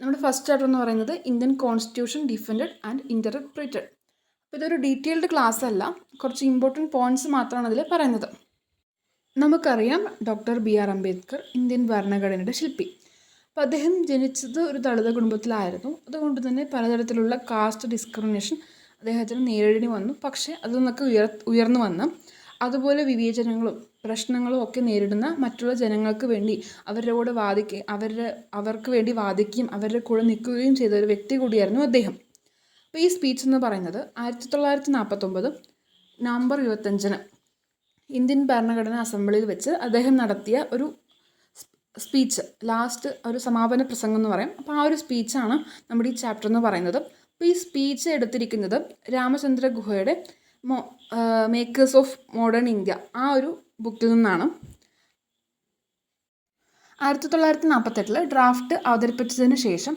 നമ്മുടെ first chapter എന്ന് പറയുന്നത് Indian constitution defended and interpreted. അപ്പോൾ ഇതൊരു ഡീറ്റെയിൽഡ് ക്ലാസ് അല്ല, കുറച്ച് ഇമ്പോർട്ടൻറ്റ് പോയിൻറ്റ്സ് മാത്രമാണ് അതിൽ പറയുന്നത്. നമുക്കറിയാം ഡോക്ടർ BR അംബേദ്കർ ഇന്ത്യൻ ഭരണഘടനയുടെ ശില്പി. അപ്പോൾ അദ്ദേഹം ജനിച്ചത് ഒരു ദളിത് കുടുംബത്തിലായിരുന്നു. അതുകൊണ്ട് തന്നെ പലതരത്തിലുള്ള കാസ്റ്റ് ഡിസ്ക്രിമിനേഷൻ അദ്ദേഹത്തിന് നേരിടേണ്ടി വന്നു. പക്ഷേ അതിൽ നിന്നൊക്കെ ഉയർന്നു വന്ന് അതുപോലെ വിവേചനങ്ങളും പ്രശ്നങ്ങളും ഒക്കെ നേരിടുന്ന മറ്റുള്ള ജനങ്ങൾക്ക് വേണ്ടി അവർക്ക് വേണ്ടി വാദിക്കുകയും അവരുടെ കൂടെ നിൽക്കുകയും ചെയ്ത ഒരു വ്യക്തി കൂടിയായിരുന്നു അദ്ദേഹം. അപ്പോൾ ഈ സ്പീച്ച് എന്ന് പറയുന്നത് 1949 നവംബർ 25 ഇന്ത്യൻ ഭരണഘടനാ അസംബ്ലിയിൽ വെച്ച് അദ്ദേഹം നടത്തിയ ഒരു സ്പീച്ച്, ലാസ്റ്റ് ഒരു സമാപന പ്രസംഗം എന്ന് പറയും. അപ്പോൾ ആ ഒരു സ്പീച്ചാണ് നമ്മുടെ ഈ ചാപ്റ്റർ എന്ന് പറയുന്നത്. അപ്പോൾ ഈ സ്പീച്ച് എടുത്തിരിക്കുന്നത് രാമചന്ദ്ര ഗുഹയുടെ മേക്കേഴ്സ് ഓഫ് മോഡേൺ ഇന്ത്യ ആ ഒരു ബുക്കിൽ നിന്നാണ്. 1948 ഡ്രാഫ്റ്റ് അവതരിപ്പിച്ചതിന് ശേഷം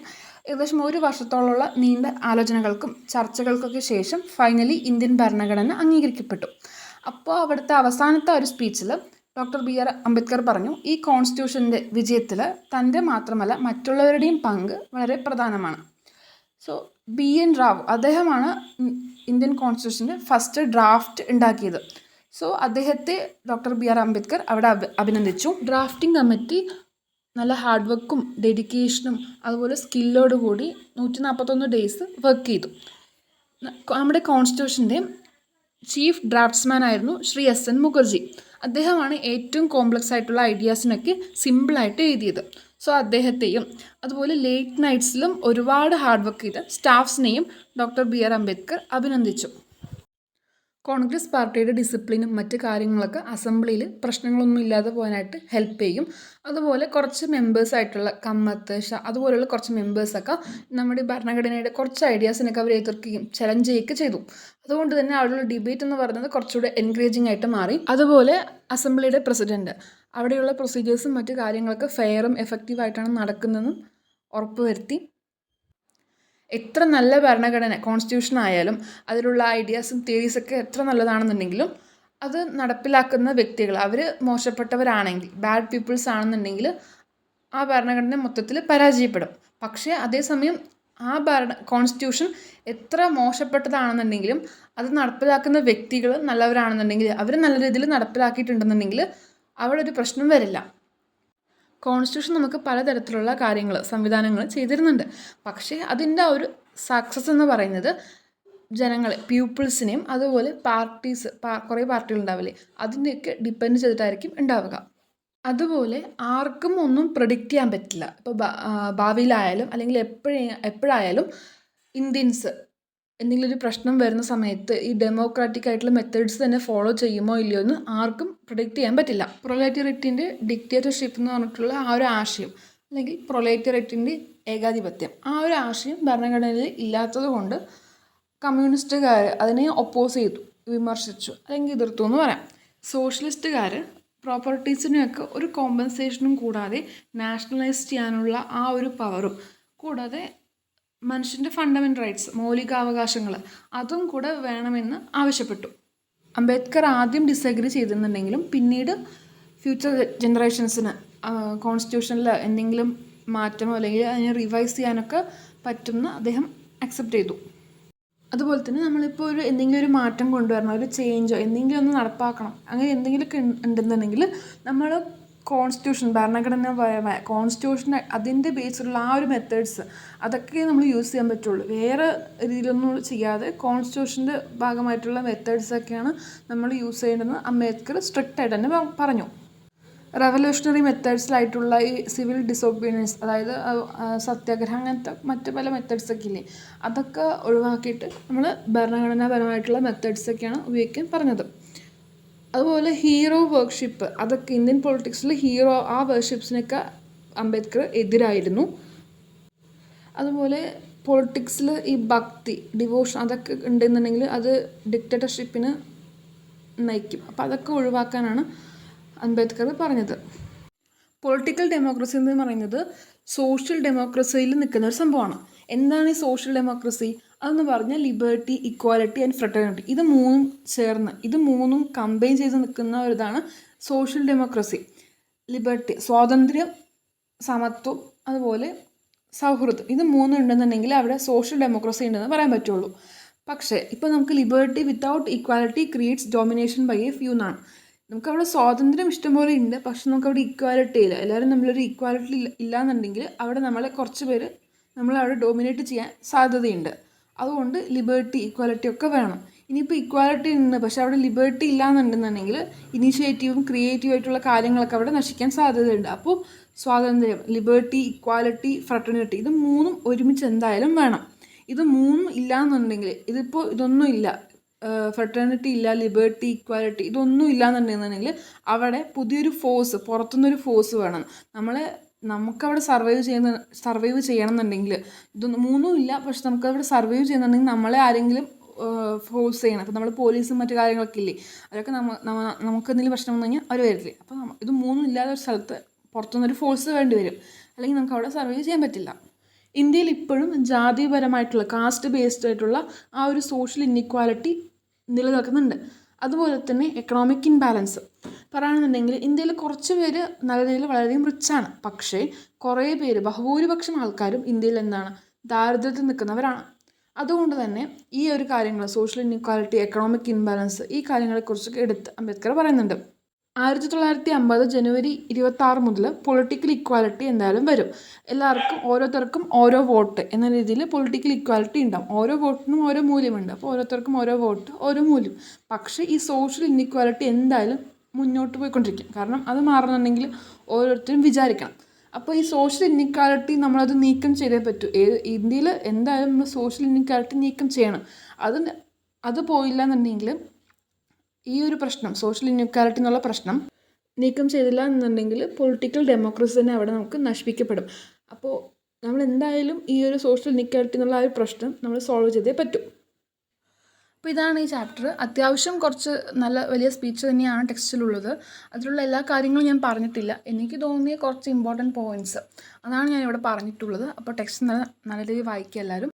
ഏകദേശം ഒരു വർഷത്തോളമുള്ള നീണ്ട ആലോചനകൾക്കും ചർച്ചകൾക്കൊക്കെ ശേഷം ഫൈനലി ഇന്ത്യൻ ഭരണഘടന അംഗീകരിക്കപ്പെട്ടു. അപ്പോൾ അവിടുത്തെ അവസാനത്തെ ഒരു സ്പീച്ചിൽ ഡോക്ടർ BR അംബേദ്കർ പറഞ്ഞു, ഈ കോൺസ്റ്റിറ്റ്യൂഷൻ്റെ വിജയത്തിൽ തൻ്റെ മാത്രമല്ല മറ്റുള്ളവരുടെയും പങ്ക് വളരെ പ്രധാനമാണ്. സോ BN റാവു അദ്ദേഹമാണ് ഇന്ത്യൻ കോൺസ്റ്റിറ്റ്യൂഷൻ്റെ ഫസ്റ്റ് ഡ്രാഫ്റ്റ് ഉണ്ടാക്കിയത്. സോ അദ്ദേഹത്തെ ഡോക്ടർ BR അംബേദ്കർ അവിടെ അഭിനന്ദിച്ചു. ഡ്രാഫ്റ്റിംഗ് കമ്മിറ്റി നല്ല ഹാർഡ് വർക്കും ഡെഡിക്കേഷനും അതുപോലെ സ്കില്ലോടുകൂടി 141 ഡേയ്സ് വർക്ക് ചെയ്തു. നമ്മുടെ കോൺസ്റ്റിറ്റ്യൂഷൻ്റെ ചീഫ് ഡ്രാഫ്റ്റ്സ്മാൻ ആയിരുന്നു ശ്രീ SN മുഖർജി. അദ്ദേഹമാണ് ഏറ്റവും കോംപ്ലക്സ് ആയിട്ടുള്ള ഐഡിയാസിനൊക്കെ സിമ്പിളായിട്ട് എഴുതിയത്. സോ അദ്ദേഹത്തെയും അതുപോലെ ലേറ്റ് നൈറ്റ്സിലും ഒരുപാട് ഹാർഡ് വർക്ക് ചെയ്ത സ്റ്റാഫ്സിനെയും ഡോക്ടർ BR അംബേദ്കർ അഭിനന്ദിച്ചു. കോൺഗ്രസ് പാർട്ടിയുടെ ഡിസിപ്ലിനും മറ്റ് കാര്യങ്ങളൊക്കെ അസംബ്ലിയിൽ പ്രശ്നങ്ങളൊന്നും ഇല്ലാതെ പോകാനായിട്ട് ഹെൽപ്പ് ചെയ്യും. അതുപോലെ കുറച്ച് മെമ്പേഴ്സായിട്ടുള്ള കമ്മത്ത് അതുപോലെയുള്ള കുറച്ച് മെമ്പേഴ്സൊക്കെ നമ്മുടെ ഭരണഘടനയുടെ കുറച്ച് ഐഡിയാസിനൊക്കെ അവർ എതിർക്കുകയും ചലഞ്ച് ചെയ്യുകയൊക്കെ ചെയ്തു. അതുകൊണ്ട് തന്നെ അവിടെയുള്ള ഡിബേറ്റ് എന്ന് പറയുന്നത് കുറച്ചുകൂടെ എൻകറേജിങ് ആയിട്ട് മാറി. അതുപോലെ അസംബ്ലിയുടെ പ്രസിഡൻറ്റ് അവിടെയുള്ള പ്രൊസീജിയേഴ്സും മറ്റു കാര്യങ്ങളൊക്കെ ഫെയറും എഫക്റ്റീവായിട്ടാണ് നടക്കുന്നതെന്നും ഉറപ്പുവരുത്തി. എത്ര നല്ല ഭരണഘടന കോൺസ്റ്റിറ്റ്യൂഷൻ ആയാലും അതിലുള്ള ഐഡിയാസും തിയറീസൊക്കെ എത്ര നല്ലതാണെന്നുണ്ടെങ്കിലും അത് നടപ്പിലാക്കുന്ന വ്യക്തികൾ അവർ മോശപ്പെട്ടവരാണെങ്കിൽ, ബാഡ് പീപ്പിൾസ് ആണെന്നുണ്ടെങ്കിൽ ആ ഭരണഘടന മൊത്തത്തിൽ പരാജയപ്പെടും. പക്ഷേ അതേസമയം ആ കോൺസ്റ്റിറ്റ്യൂഷൻ എത്ര മോശപ്പെട്ടതാണെന്നുണ്ടെങ്കിലും അത് നടപ്പിലാക്കുന്ന വ്യക്തികൾ നല്ലവരാണെന്നുണ്ടെങ്കിൽ, അവർ നല്ല രീതിയിൽ നടപ്പിലാക്കിയിട്ടുണ്ടെന്നുണ്ടെങ്കിൽ അവിടെ ഒരു പ്രശ്നം വരില്ല. കോൺസ്റ്റിറ്റ്യൂഷൻ നമുക്ക് പലതരത്തിലുള്ള സംവിധാനങ്ങൾ ചെയ്തിരുന്നുണ്ട്. പക്ഷേ അതിൻ്റെ ഒരു സക്സസ് എന്ന് പറയുന്നത് ജനങ്ങളെ, പീപ്പിൾസിനെയും അതുപോലെ കുറേ പാർട്ടികൾ ഉണ്ടാവില്ലേ, അതിനെയൊക്കെ ഡിപ്പെൻഡ് ചെയ്തിട്ടായിരിക്കും ഉണ്ടാവുക. അതുപോലെ ആർക്കും ഒന്നും പ്രെഡിക്റ്റ് ചെയ്യാൻ പറ്റില്ല. ഇപ്പോൾ ഭാവിയിലായാലും അല്ലെങ്കിൽ എപ്പോഴായാലും ഇന്ത്യൻസ് എന്തെങ്കിലും ഒരു പ്രശ്നം വരുന്ന സമയത്ത് ഈ ഡെമോക്രാറ്റിക് ആയിട്ടുള്ള മെത്തേഡ്സ് തന്നെ ഫോളോ ചെയ്യുമോ ഇല്ലയോ എന്ന് ആർക്കും പ്രെഡിക്റ്റ് ചെയ്യാൻ പറ്റില്ല. പ്രൊലൈറ്റേറിയറ്റിൻ്റെ ഡിക്റ്റേറ്റർഷിപ്പ് എന്ന് പറഞ്ഞിട്ടുള്ള ആ ഒരു ആശയം, അല്ലെങ്കിൽ പ്രൊലൈറ്റേറിയറ്റിൻ്റെ ഏകാധിപത്യം, ആ ഒരു ആശയം ഭരണഘടനയിൽ ഇല്ലാത്തത് കൊണ്ട് കമ്മ്യൂണിസ്റ്റുകാർ അതിനെ ഒപ്പോസ് ചെയ്തു, വിമർശിച്ചു അല്ലെങ്കിൽ എതിർത്തു എന്ന് പറയാം. സോഷ്യലിസ്റ്റുകാർ പ്രോപ്പർട്ടീസിനെയൊക്കെ ഒരു കോമ്പൻസേഷനും കൂടാതെ നാഷണലൈസ് ചെയ്യാനുള്ള ആ ഒരു പവറും കൂടാതെ മനുഷ്യൻ്റെ ഫണ്ടമെൻ്റൽ റൈറ്റ്സ്, മൗലികാവകാശങ്ങൾ അതും കൂടെ വേണമെന്ന് ആവശ്യപ്പെട്ടു. അംബേദ്കർ ആദ്യം ഡിസഗ്രി ചെയ്തിരുന്നുണ്ടെങ്കിലും പിന്നീട് ഫ്യൂച്ചർ ജനറേഷൻസിന് കോൺസ്റ്റിറ്റ്യൂഷനിൽ എന്തെങ്കിലും മാറ്റമോ അല്ലെങ്കിൽ അതിനെ റിവൈസ് ചെയ്യാനൊക്കെ പറ്റുമെന്ന് അദ്ദേഹം അക്സെപ്റ്റ് ചെയ്തു. അതുപോലെ തന്നെ നമ്മളിപ്പോൾ എന്തെങ്കിലും ഒരു മാറ്റം കൊണ്ടുവരണം, ഒരു ചേഞ്ചോ എന്തെങ്കിലും ഒന്ന് നടപ്പാക്കണം, അങ്ങനെ എന്തെങ്കിലുമൊക്കെ ഉണ്ടെന്നുണ്ടെങ്കിൽ നമ്മൾ കോൺസ്റ്റിറ്റ്യൂഷൻ, ഭരണഘടനാപരമായ കോൺസ്റ്റിറ്റ്യൂഷൻ അതിൻ്റെ ബേസിലുള്ള ആ ഒരു മെത്തേഡ്സ് അതൊക്കെ നമ്മൾ യൂസ് ചെയ്യാൻ പറ്റുള്ളൂ. വേറെ രീതിയിലൊന്നും ചെയ്യാതെ കോൺസ്റ്റിറ്റ്യൂഷൻ്റെ ഭാഗമായിട്ടുള്ള മെത്തേഡ്സൊക്കെയാണ് നമ്മൾ യൂസ് ചെയ്യേണ്ടതെന്ന് അംബേദ്കർ സ്ട്രിക്റ്റ് ആയിട്ട് തന്നെ പറഞ്ഞു. റെവല്യൂഷണറി മെത്തേഡ്സിലായിട്ടുള്ള ഈ സിവിൽ ഡിസോബീഡിയൻസ്, അതായത് സത്യാഗ്രഹം, അങ്ങനത്തെ മറ്റ് പല മെത്തേഡ്സൊക്കെ ഇല്ലേ, അതൊക്കെ ഒഴിവാക്കിയിട്ട് നമ്മൾ ഭരണഘടനാപരമായിട്ടുള്ള മെത്തേഡ്സൊക്കെയാണ് ഉപയോഗിക്കാൻ പറഞ്ഞത്. അതുപോലെ ഹീറോ വർഷിപ്പ്, അതൊക്കെ ഇന്ത്യൻ പൊളിറ്റിക്സിൽ ആ വർഷിപ്സിനൊക്കെ അംബേദ്കർ എതിരായിരുന്നു. അതുപോലെ പൊളിറ്റിക്സിൽ ഈ ഭക്തി, ഡിവോഷൻ അതൊക്കെ ഉണ്ടെന്നുണ്ടെങ്കിൽ അത് ഡിക്റ്റേറ്റർഷിപ്പിന് നയിക്കും. അപ്പോൾ അതൊക്കെ ഒഴിവാക്കാനാണ് അംബേദ്കർ പറഞ്ഞത്. പൊളിറ്റിക്കൽ ഡെമോക്രസി എന്ന് പറയുന്നത് സോഷ്യൽ ഡെമോക്രസിയിൽ നിൽക്കുന്ന ഒരു സംഭവമാണ്. എന്താണ് ഈ സോഷ്യൽ ഡെമോക്രസി? അതെന്ന് പറഞ്ഞാൽ ലിബർട്ടി, ഇക്വാലിറ്റി ആൻഡ് ഫ്രട്ടേണിറ്റി, ഇത് മൂന്നും കമ്പൈൻ ചെയ്ത് നിൽക്കുന്ന ഒരിതാണ് സോഷ്യൽ ഡെമോക്രസി. ലിബർട്ടി, സ്വാതന്ത്ര്യം, സമത്വം, അതുപോലെ സൗഹൃദം, ഇത് മൂന്നും ഉണ്ടെന്നുണ്ടെങ്കിൽ അവിടെ സോഷ്യൽ ഡെമോക്രസി ഉണ്ടെന്ന് പറയാൻ പറ്റുള്ളൂ. പക്ഷേ ഇപ്പോൾ നമുക്ക് liberty without equality creates domination by a few എന്നാണ്. നമുക്കവിടെ സ്വാതന്ത്ര്യം ഇഷ്ടംപോലെ ഉണ്ട്, പക്ഷെ നമുക്കവിടെ ഈക്വാലിറ്റി ഇല്ല. എല്ലാവരും നമ്മളൊരു ഈക്വാലിറ്റി ഇല്ലാന്നുണ്ടെങ്കിൽ അവിടെ നമ്മളെ കുറച്ച് പേര് നമ്മളവിടെ ഡോമിനേറ്റ് ചെയ്യാൻ സാധ്യതയുണ്ട്. അതുകൊണ്ട് ലിബർട്ടി ഈക്വാലിറ്റി ഒക്കെ വേണം. ഇനിയിപ്പോൾ ഈക്വാലിറ്റി ഉണ്ട് പക്ഷെ അവിടെ ലിബർട്ടി ഇല്ലാന്നുണ്ടെന്നുണ്ടെങ്കിൽ ഇനീഷ്യേറ്റീവും ക്രിയേറ്റീവായിട്ടുള്ള കാര്യങ്ങളൊക്കെ അവിടെ നശിക്കാൻ സാധ്യതയുണ്ട്. അപ്പോൾ സ്വാതന്ത്ര്യം, ലിബർട്ടി, ഇക്വാലിറ്റി, ഫ്രട്ടേണിറ്റി, ഇത് മൂന്നും ഒരുമിച്ച് എന്തായാലും വേണം. ഇത് മൂന്നും ഇല്ലയെന്നുണ്ടെങ്കിൽ, ഇതിപ്പോൾ ഇതൊന്നും ഇല്ല, ഫ്രട്ടേണിറ്റി ഇല്ല, ലിബർട്ടി, ഇക്വാലിറ്റി, ഇതൊന്നും ഇല്ലയെന്നുണ്ടെന്നുണ്ടെങ്കിൽ അവിടെ പുതിയൊരു ഫോഴ്സ്, പുറത്തുനിന്നൊരു ഫോഴ്സ് വേണം. നമുക്കവിടെ സർവൈവ് ചെയ്യണം എന്നുണ്ടെങ്കിൽ, ഇതൊന്നും മൂന്നും ഇല്ല പക്ഷെ നമുക്കവിടെ സർവൈവ് ചെയ്യുന്നുണ്ടെങ്കിൽ നമ്മളെ ആരെങ്കിലും ഫോഴ്സ് ചെയ്യണം. അപ്പോൾ നമ്മൾ പോലീസും മറ്റു കാര്യങ്ങളൊക്കെ ഇല്ലേ, അതൊക്കെ നമുക്ക് എന്തെങ്കിലും പ്രശ്നം വന്നു കഴിഞ്ഞാൽ അവർ വരില്ലേ. അപ്പോൾ ഇത് മൂന്നും ഇല്ലാത്ത ഒരു സ്ഥലത്ത് പുറത്തുനിന്നൊരു ഫോഴ്സ് വേണ്ടി വരും, അല്ലെങ്കിൽ നമുക്ക് അവിടെ സർവൈവ് ചെയ്യാൻ പറ്റില്ല. ഇന്ത്യയിൽ ഇപ്പോഴും ജാതിപരമായിട്ടുള്ള, കാസ്റ്റ് ബേസ്ഡ് ആയിട്ടുള്ള ആ ഒരു സോഷ്യൽ ഇൻഇക്വാലിറ്റി നിലനിൽക്കുന്നുണ്ട്. അതുപോലെ തന്നെ എക്കണോമിക് ഇംബാലൻസ് പറയുകയാണെന്നുണ്ടെങ്കിൽ ഇന്ത്യയിൽ കുറച്ച് പേര് നല്ല രീതിയിൽ വളരെയധികം റിച്ചാണ്, പക്ഷേ കുറേ പേര്, ബഹുഭൂരിപക്ഷം ആൾക്കാരും ഇന്ത്യയിൽ എന്താണ്, ദാരിദ്ര്യത്തിൽ നിൽക്കുന്നവരാണ്. അതുകൊണ്ട് തന്നെ ഈ ഒരു കാര്യങ്ങൾ, സോഷ്യൽ ഇൻഇക്വാലിറ്റി, എക്കണോമിക് ഇംബാലൻസ്, ഈ കാര്യങ്ങളെക്കുറിച്ചൊക്കെ എടുത്ത് അംബേദ്കർ പറയുന്നുണ്ട്. 1950 ജനുവരി 26 മുതൽ പൊളിറ്റിക്കൽ ഇക്വാലിറ്റി എന്തായാലും വരും. ഓരോരുത്തർക്കും ഓരോ വോട്ട് എന്ന രീതിയിൽ പൊളിറ്റിക്കൽ ഇക്വാലിറ്റി ഉണ്ടാവും. ഓരോ വോട്ടിനും ഓരോ മൂല്യമുണ്ട്. അപ്പോൾ ഓരോരുത്തർക്കും ഓരോ വോട്ട്, ഓരോ മൂല്യം. പക്ഷേ ഈ സോഷ്യൽ ഇൻഇക്വാലിറ്റി എന്തായാലും മുന്നോട്ട് പോയിക്കൊണ്ടിരിക്കും. കാരണം അത് മാറണമെന്നുണ്ടെങ്കിൽ ഓരോരുത്തരും വിചാരിക്കണം. അപ്പോൾ ഈ സോഷ്യൽ ഇൻഇക്വാലിറ്റി നമ്മളത് നീക്കം ചെയ്തേ പറ്റൂ. ഇന്ത്യയിൽ എന്തായാലും നമ്മൾ സോഷ്യൽ ഇൻഇക്വാലിറ്റി നീക്കം ചെയ്യണം. അത് പോയില്ല എന്നുണ്ടെങ്കിൽ ഈ ഒരു പ്രശ്നം, സോഷ്യൽ ഇൻഇക്വാലിറ്റി എന്നുള്ള പ്രശ്നം നീക്കം ചെയ്തില്ല എന്നുണ്ടെങ്കിൽ പൊളിറ്റിക്കൽ ഡെമോക്രസി തന്നെ അവിടെ നമുക്ക് നശിപ്പിക്കപ്പെടും. അപ്പോൾ നമ്മൾ എന്തായാലും ഈ ഒരു സോഷ്യൽ ഇൻഇക്വാലിറ്റി എന്നുള്ള ആ ഒരു പ്രശ്നം നമ്മൾ സോൾവ് ചെയ്തേ പറ്റൂ. അപ്പോൾ ഇതാണ് ഈ ചാപ്റ്റർ. അത്യാവശ്യം കുറച്ച് നല്ല വലിയ സ്പീച്ച് തന്നെയാണ് ടെക്സ്റ്റിലുള്ളത്. അതിലുള്ള എല്ലാ കാര്യങ്ങളും ഞാൻ പറഞ്ഞിട്ടില്ല. എനിക്ക് തോന്നിയ കുറച്ച് ഇമ്പോർട്ടൻറ്റ് പോയിൻറ്റ്സ് അതാണ് ഞാൻ ഇവിടെ പറഞ്ഞിട്ടുള്ളത്. അപ്പോൾ ടെക്സ്റ്റ് നല്ല രീതിയിൽ വായിക്കുക എല്ലാവരും.